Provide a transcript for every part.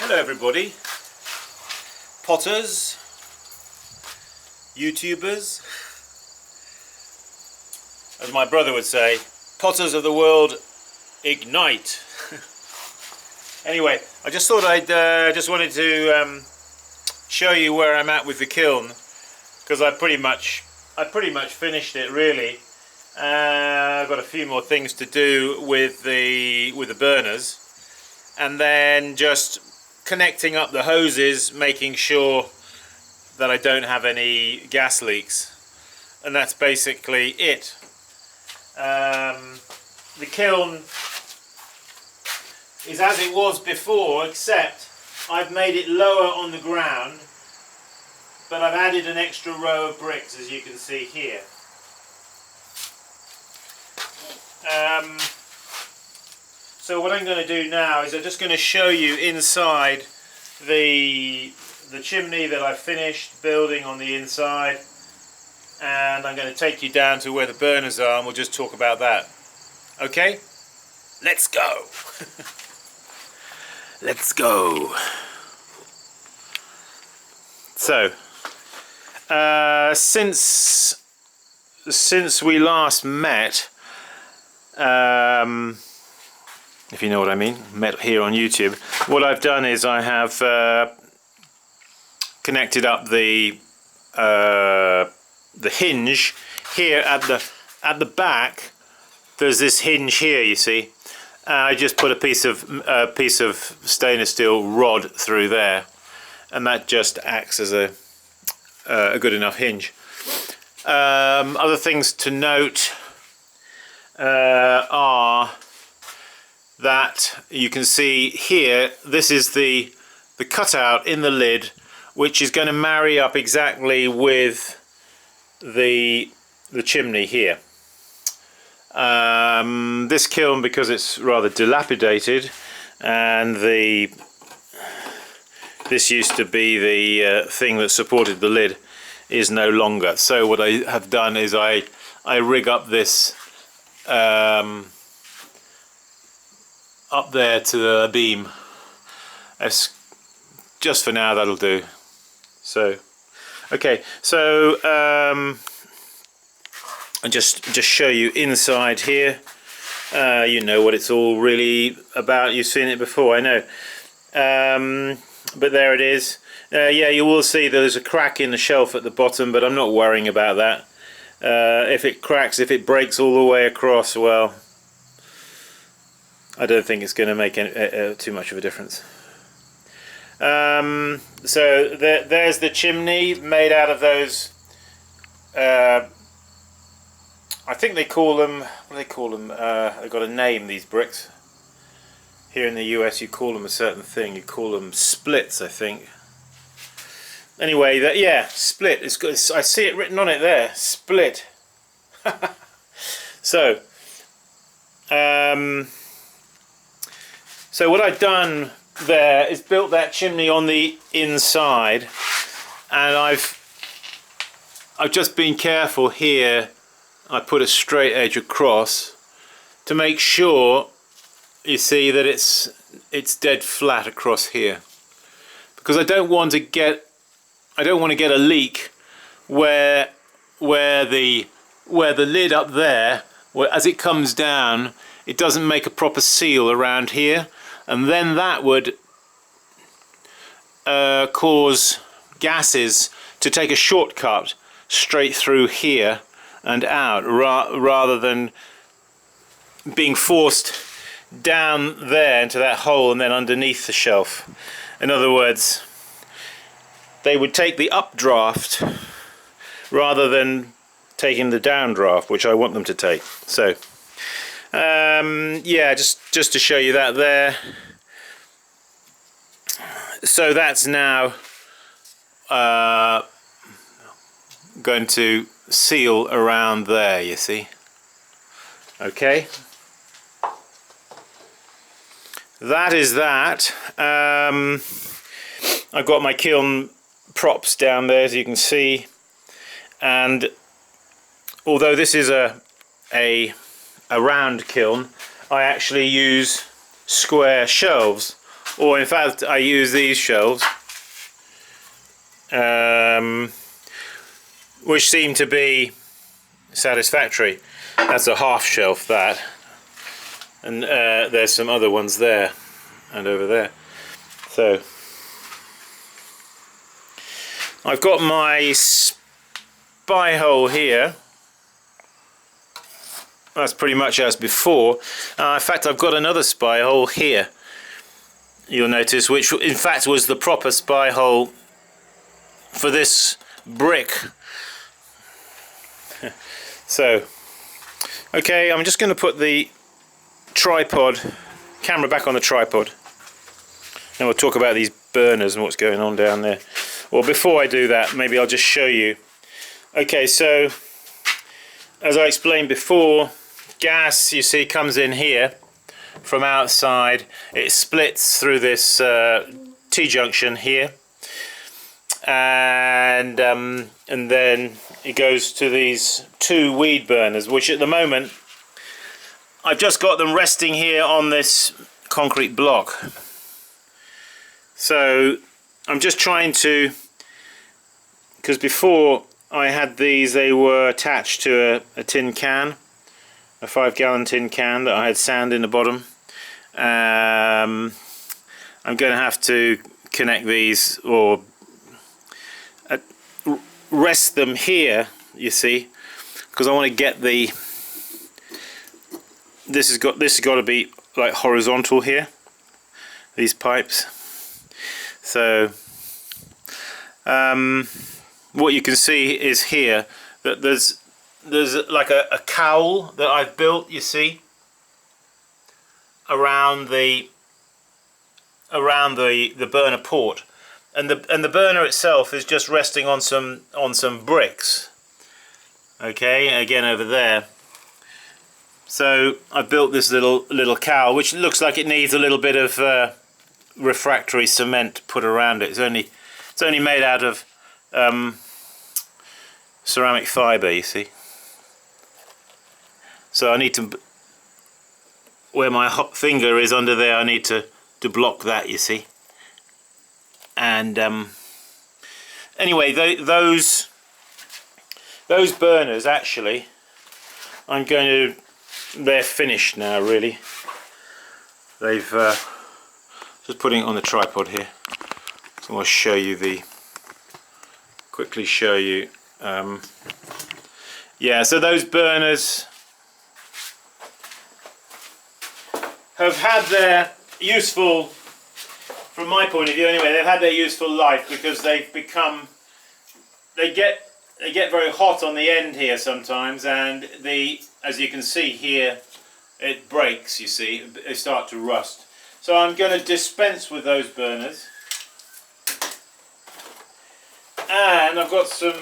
Hello everybody, potters, YouTubers, as my brother would say, potters of the world, ignite. Anyway, I just thought I'd just wanted to show you where I'm at with the kiln, because I pretty much finished it really. I've got a few more things to do with the burners, and then just connecting up the hoses, making sure that I don't have any gas leaks, and that's basically it. The kiln is as it was before, except I've made it lower on the ground, but I've added an extra row of bricks, as you can see here. So what I'm going to do now is I'm just going to show you inside the chimney that I finished building on the inside, and I'm going to take you down to where the burners are and we'll just talk about that. Okay? Let's go! Let's go! So, since we last met, if you know what I mean, met here on YouTube, what I've done is I have connected up the hinge here at the back. There's this hinge here, you see. I just put a piece of stainless steel rod through there, and that just acts as a good enough hinge. Other things to note are that you can see here, this is the cutout in the lid, which is going to marry up exactly with the chimney here. This kiln, because it's rather dilapidated, and this used to be the thing that supported the lid, is no longer. So what I have done is I rig up this up there to the beam. Just for now, that'll do. So okay, so I'll just show you inside here. You know what it's all really about. You've seen it before, I know. But there it is. Yeah, you will see there's a crack in the shelf at the bottom, but I'm not worrying about that. If it cracks, if it breaks all the way across, well, I don't think it's going to make too much of a difference. So there's the chimney made out of those. I think they call them. What do they call them? They've got a name. These bricks. Here in the US, you call them a certain thing. You call them splits, I think. Anyway, yeah, split. It's good. I see it written on it there. Split. So, so what I've done there is built that chimney on the inside, and I've just been careful here. I put a straight edge across to make sure, you see, that it's dead flat across here, because I don't want to get a leak where the lid up there, as it comes down, it doesn't make a proper seal around here, and then that would cause gases to take a shortcut straight through here and out, rather than being forced down there into that hole and then underneath the shelf. In other words, they would take the updraft rather than taking the downdraft, which I want them to take. So yeah, just to show you that there. So that's now going to seal around there, you see. Okay, that is that. I've got my kiln props down there, as you can see, and although this is a round kiln, I actually use square shelves or in fact I use these shelves, which seem to be satisfactory. That's a half shelf, that, and there's some other ones there and over there. So I've got my spy hole here. That's pretty much as before. In fact, I've got another spy hole here, you'll notice, which in fact was the proper spy hole for this brick. So, okay, I'm just going to put the camera back on the tripod. Then we'll talk about these burners and what's going on down there. Well, before I do that, maybe I'll just show you. Okay, so as I explained before, gas, you see, comes in here from outside. It splits through this T-junction here, and then it goes to these two weed burners, which at the moment I've just got them resting here on this concrete block. So I'm just trying to, because before I had these, they were attached to a tin can, a 5-gallon tin can that I had sand in the bottom. I'm going to have to connect these, or rest them here, you see, because I want to get the, this has got to be like horizontal here, these pipes. So what you can see is here that there's like a cowl that I've built, you see, around the burner port, and the burner itself is just resting on some bricks. Okay, again over there. So I built this little cowl, which looks like it needs a little bit of refractory cement put around it. It's only made out of ceramic fibre, you see. So I need to, where my hot finger is under there, I need to block that, you see. And anyway, those burners, actually, they're finished now, really. They've just putting it on the tripod here, so I'll show you quickly show you. Yeah, so those burners have had their useful, from my point of view anyway, they've had their useful life, because they've become, they get very hot on the end here sometimes, and as you can see here, it breaks, you see, they start to rust. So I'm going to dispense with those burners, and I've got some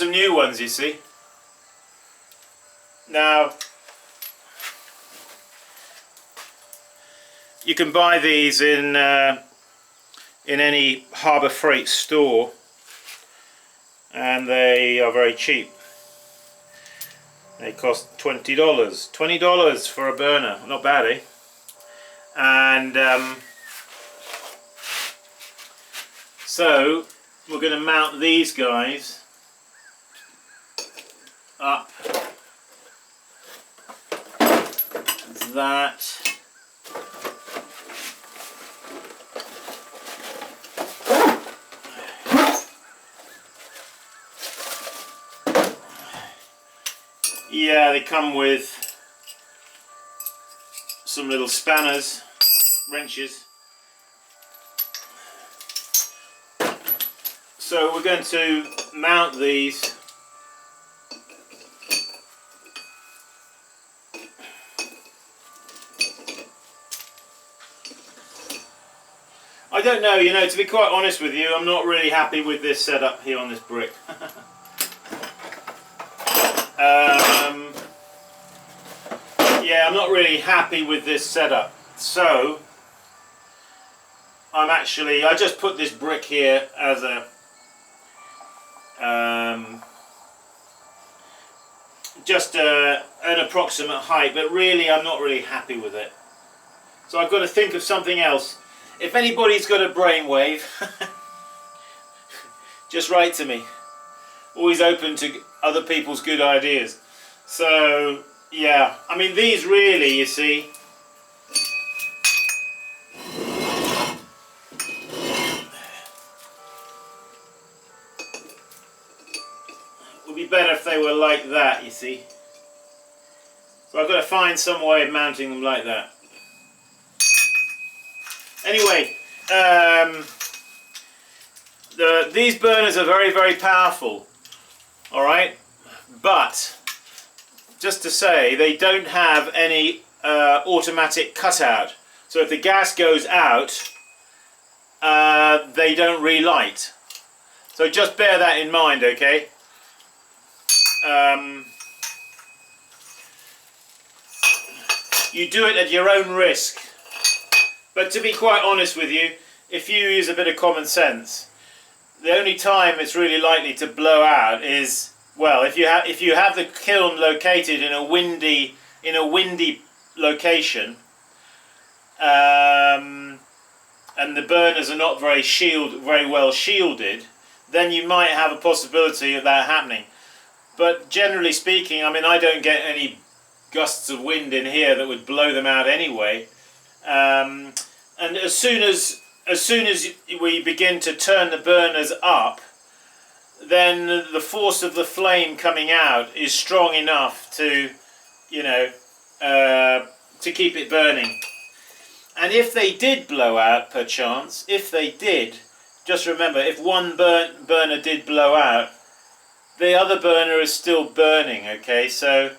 new ones, you see. Now, you can buy these in any Harbour Freight store, and they are very cheap. They cost $20. $20 for a burner, not bad, eh? And so we're going to mount these guys up. That. Yeah, they come with some little spanners, wrenches. So we're going to mount these I don't know, you know, to be quite honest with you, I'm not really happy with this setup here on this brick. Yeah, I'm not really happy with this setup. So, I just put this brick here as just an approximate height, but really I'm not really happy with it. So I've got to think of something else. If anybody's got a brainwave, just write to me. Always open to other people's good ideas. So yeah, I mean these really, you see, would be better if they were like that, you see. So I've got to find some way of mounting them like that. Anyway, these burners are very, very powerful. Alright, but just to say, they don't have any automatic cutout. So if the gas goes out, they don't relight. So just bear that in mind, okay? You do it at your own risk. But to be quite honest with you, if you use a bit of common sense, the only time it's really likely to blow out is, well, if you have the kiln located in a windy location, and the burners are not very well shielded, then you might have a possibility of that happening. But generally speaking, I mean, I don't get any gusts of wind in here that would blow them out anyway. And as soon as we begin to turn the burners up, then the force of the flame coming out is strong enough to, you know, to keep it burning. And if they did blow out, perchance, if they did, just remember, if one burner did blow out, the other burner is still burning, okay? So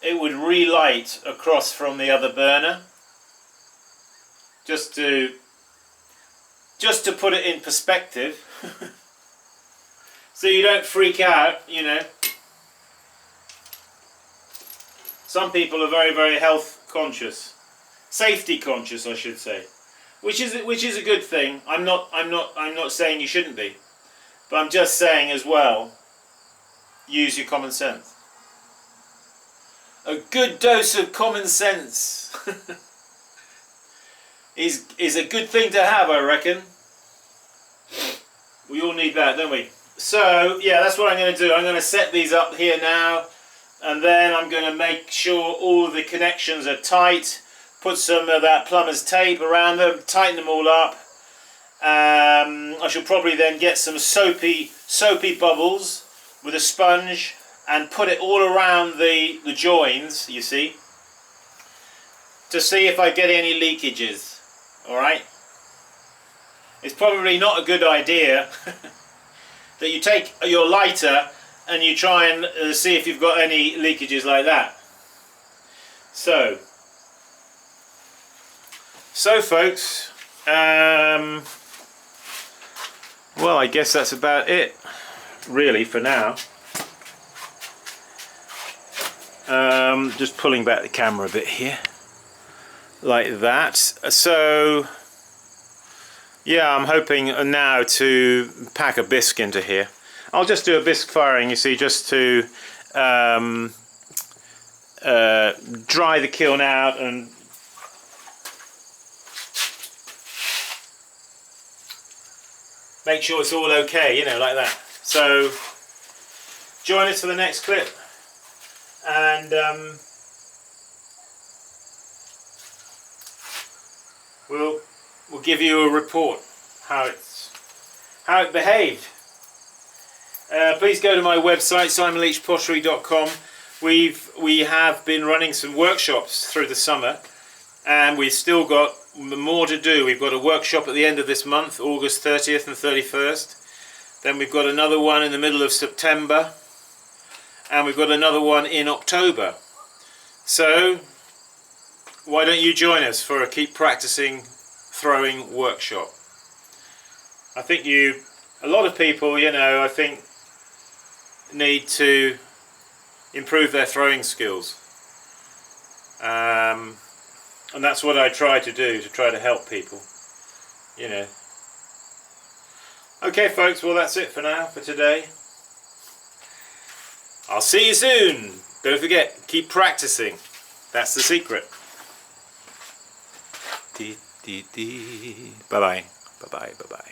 it would relight across from the other burner. Just to put it in perspective. So you don't freak out, you know. Some people are very, very health conscious. Safety conscious, I should say. Which is a good thing. I'm not saying you shouldn't be. But I'm just saying as well, use your common sense. A good dose of common sense is a good thing to have, I reckon. We all need that, don't we? So yeah, that's what I'm going to do. I'm going to set these up here now, and then I'm going to make sure all the connections are tight, put some of that plumber's tape around them, tighten them all up. I shall probably then get some soapy bubbles with a sponge and put it all around the joins, you see, to see if I get any leakages. Alright? It's probably not a good idea that you take your lighter and you try and see if you've got any leakages like that. So folks, well, I guess that's about it really for now. Just pulling back the camera a bit here like that. So yeah, I'm hoping now to pack a bisque into here. I'll just do a bisque firing, you see, just to dry the kiln out and make sure it's all okay, you know, like that. So join us for the next clip, and we'll give you a report how it behaved. Please go to my website, simonleachpottery.com. We have been running some workshops through the summer, and we've still got more to do. We've got a workshop at the end of this month, August 30th and 31st. Then we've got another one in the middle of September, and we've got another one in October. So why don't you join us for a keep practicing throwing workshop? I think a lot of people, you know, I think need to improve their throwing skills, and that's what I try to do, to try to help people, you know. Okay folks, well that's it for now, for today. I'll see you soon. Don't forget, keep practicing. That's the secret. Bye bye. Bye bye. Bye bye.